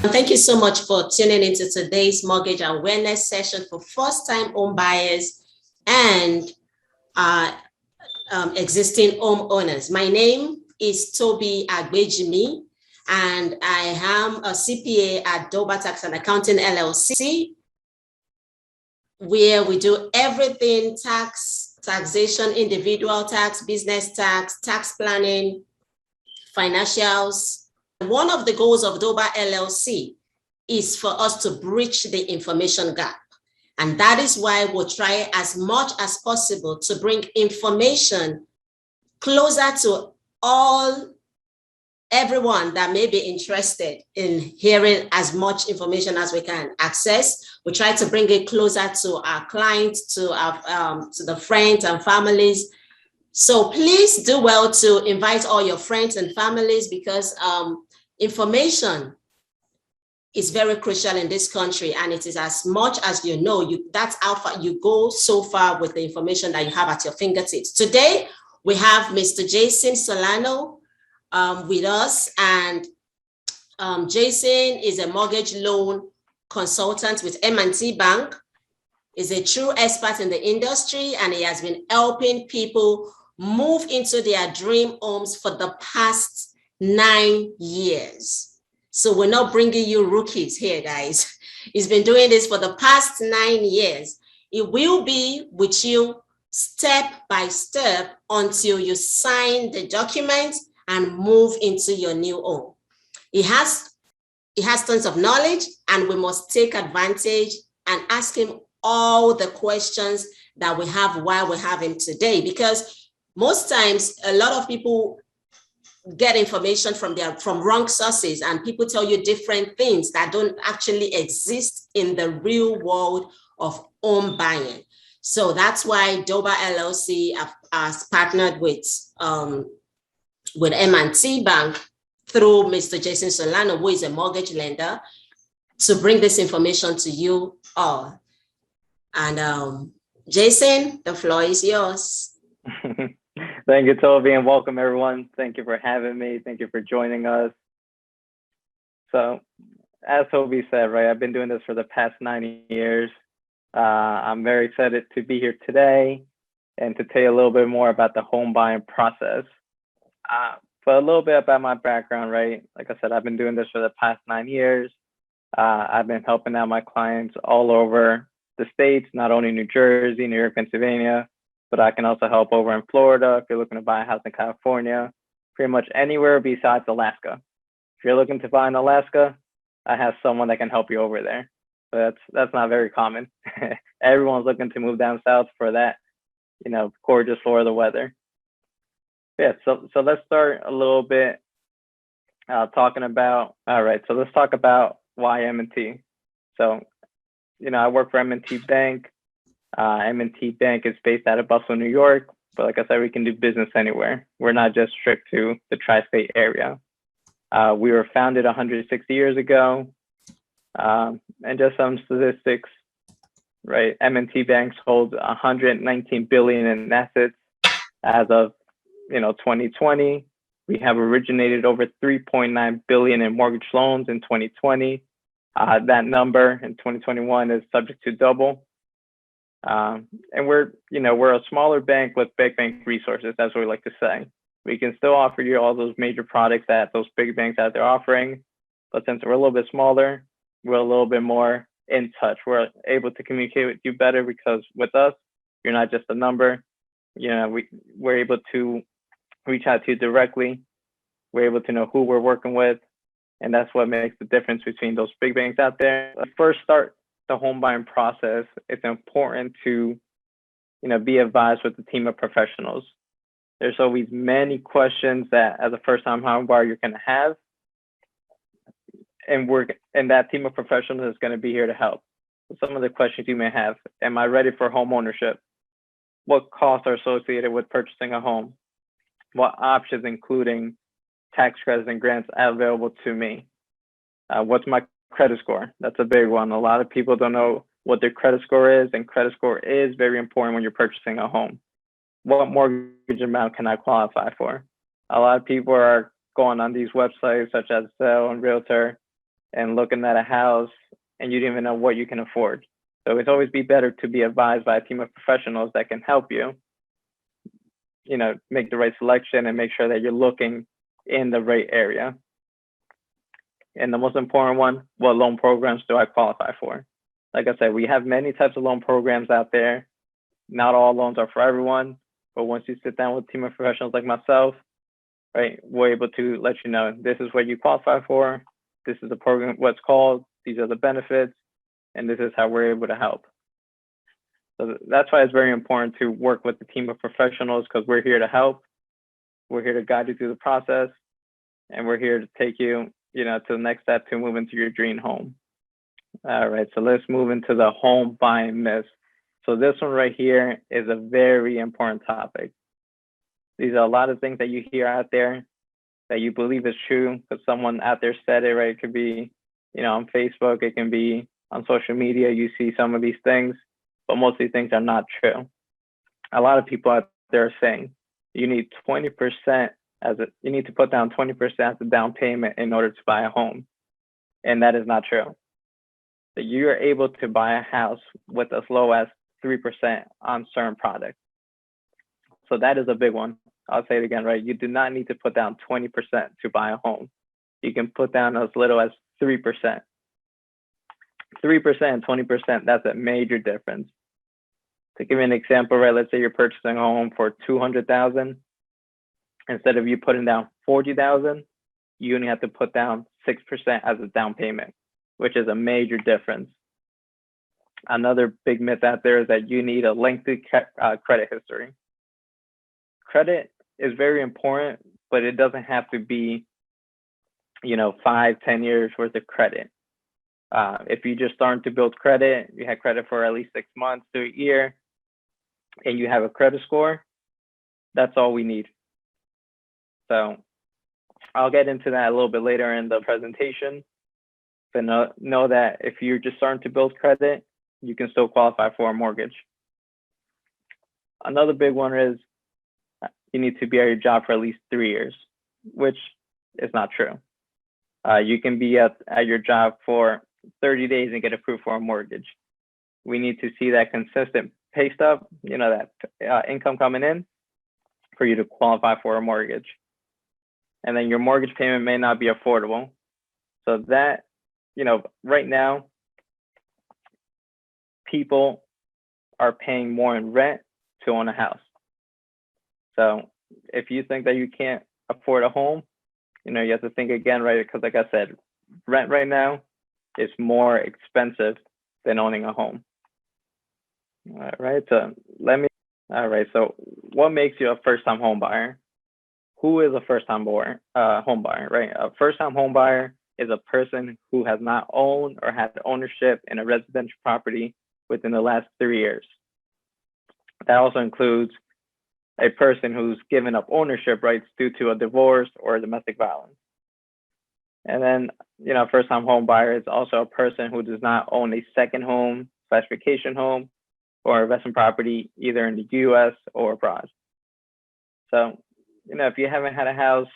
Thank you so much for tuning into today's mortgage awareness session for first-time home buyers and existing homeowners. My name is Toby Agbejimi, and I am a CPA at Doballc and Accounting LLC, where we do everything taxation, individual tax, business tax, tax planning, financials. One of the goals of Doballc LLC is for us to bridge the information gap. And that is why we'll try as much as possible to bring information closer to everyone that may be interested in hearing as much information as we can access. We try to bring it closer to our clients, to the friends and families. So please do well to invite all your friends and families, because information is very crucial in this country, and it is as much as you know, that's how far you go so far with the information that you have at your fingertips. Today, we have Mr. Jason Solano with us, and Jason is a mortgage loan consultant with M&T Bank. Is a true expert in the industry, and he has been helping people move into their dream homes for the past 9 years. So we're not bringing you rookies here, guys. He's been doing this for the past 9 years. It will be with you step by step until you sign the document and move into your new home. He has tons of knowledge, and we must take advantage and ask him all the questions that we have while we have him today, because most times a lot of people get information from wrong sources, and people tell you different things that don't actually exist in the real world of home buying. So that's why Doballc LLC has partnered with M&T Bank through Mr. Jason Solano, who is a mortgage lender, to bring this information to you all. And Jason, the floor is yours. Thank you, Toby, and welcome everyone. Thank you for having me. Thank you for joining us. So, as Toby said, right, I've been doing this for the past 9 years. I'm very excited to be here today and to tell you a little bit more about the home buying process. But a little bit about my background, right? Like I said, I've been doing this for the past 9 years. I've been helping out my clients all over the states, not only New Jersey, New York, Pennsylvania, but I can also help over in Florida if you're looking to buy a house in California, pretty much anywhere besides Alaska. If you're looking to buy in Alaska, I have someone that can help you over there. But that's not very common. Everyone's looking to move down south for that, gorgeous Florida weather. Yeah, so let's start a little bit talking about, all right, so let's talk about why M&T. So, I work for M&T Bank. M&T Bank is based out of Buffalo, New York, but like I said, we can do business anywhere. We're not just strict to the tri-state area. We were founded 160 years ago, and just some statistics, right? M&T Bank holds 119 billion in assets as of 2020. We have originated over 3.9 billion in mortgage loans in 2020. That number in 2021 is subject to double. And we're a smaller bank with big bank resources. That's what we like to say. We can still offer you all those major products that those big banks out there offering, but since we're a little bit smaller, we're a little bit more in touch. We're able to communicate with you better, because with us, you're not just a number. We're able to reach out to you directly. We're able to know who we're working with, and that's what makes the difference between those big banks out there. Let's first start the home buying process. It's important to be advised with a team of professionals. There's always many questions that as a first-time home buyer you're going to have, and that team of professionals is going to be here to help. So some of the questions you may have: am I ready for home ownership? What costs are associated with purchasing a home? What options, including tax credits and grants, are available to me? What's my credit score? That's a big one. A lot of people don't know what their credit score is, and credit score is very important when you're purchasing a home. What mortgage amount can I qualify for? A lot of people are going on these websites such as Zelle and Realtor, and looking at a house and you don't even know what you can afford. So it's always be better to be advised by a team of professionals that can help you, make the right selection and make sure that you're looking in the right area. And the most important one, what loan programs do I qualify for? Like I said, we have many types of loan programs out there. Not all loans are for everyone, but once you sit down with a team of professionals like myself, right, we're able to let you know, this is what you qualify for. This is the program, what's called, these are the benefits, and this is how we're able to help. So that's why it's very important to work with a team of professionals, because we're here to help. We're here to guide you through the process, and we're here to take you, to the next step to move into your dream home. All right, so let's move into the home buying myths. So this one right here is a very important topic. These are a lot of things that you hear out there that you believe is true because someone out there said it, right? It could be, on Facebook, it can be on social media, you see some of these things, but most of these things are not true. A lot of people out there are saying you need 20% you need to put down 20% as a down payment in order to buy a home. And that is not true. So you're able to buy a house with as low as 3% on certain products. So that is a big one. I'll say it again, right? You do not need to put down 20% to buy a home. You can put down as little as 3%. 3% and 20%, that's a major difference. To give you an example, right? Let's say you're purchasing a home for $200,000. Instead of you putting down $40,000, you only have to put down 6% as a down payment, which is a major difference. Another big myth out there is that you need a lengthy credit history. Credit is very important, but it doesn't have to be, 5-10 years worth of credit. If you just starting to build credit, you had credit for at least 6 months to a year, and you have a credit score, that's all we need. So I'll get into that a little bit later in the presentation. But know that if you're just starting to build credit, you can still qualify for a mortgage. Another big one is you need to be at your job for at least 3 years, which is not true. You can be at your job for 30 days and get approved for a mortgage. We need to see that consistent pay stub, that income coming in for you to qualify for a mortgage. And then your mortgage payment may not be affordable. So that, right now, people are paying more in rent to own a house. So if you think that you can't afford a home, you have to think again, right? Because like I said, rent right now is more expensive than owning a home. All right, so so what makes you a first-time home buyer? Who is a first-time home buyer, right? A first-time home buyer is a person who has not owned or had ownership in a residential property within the last 3 years. That also includes a person who's given up ownership rights due to a divorce or domestic violence. And then, first-time home buyer is also a person who does not own a second home, vacation home, or investment property either in the U.S. or abroad. So, if you haven't had a house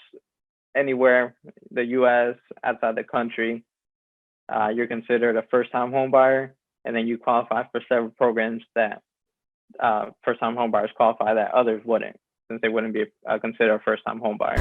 anywhere, the U.S., outside the country, you're considered a first-time home buyer, and then you qualify for several programs that first-time home buyers qualify that others wouldn't, since they wouldn't be considered a first-time home buyer.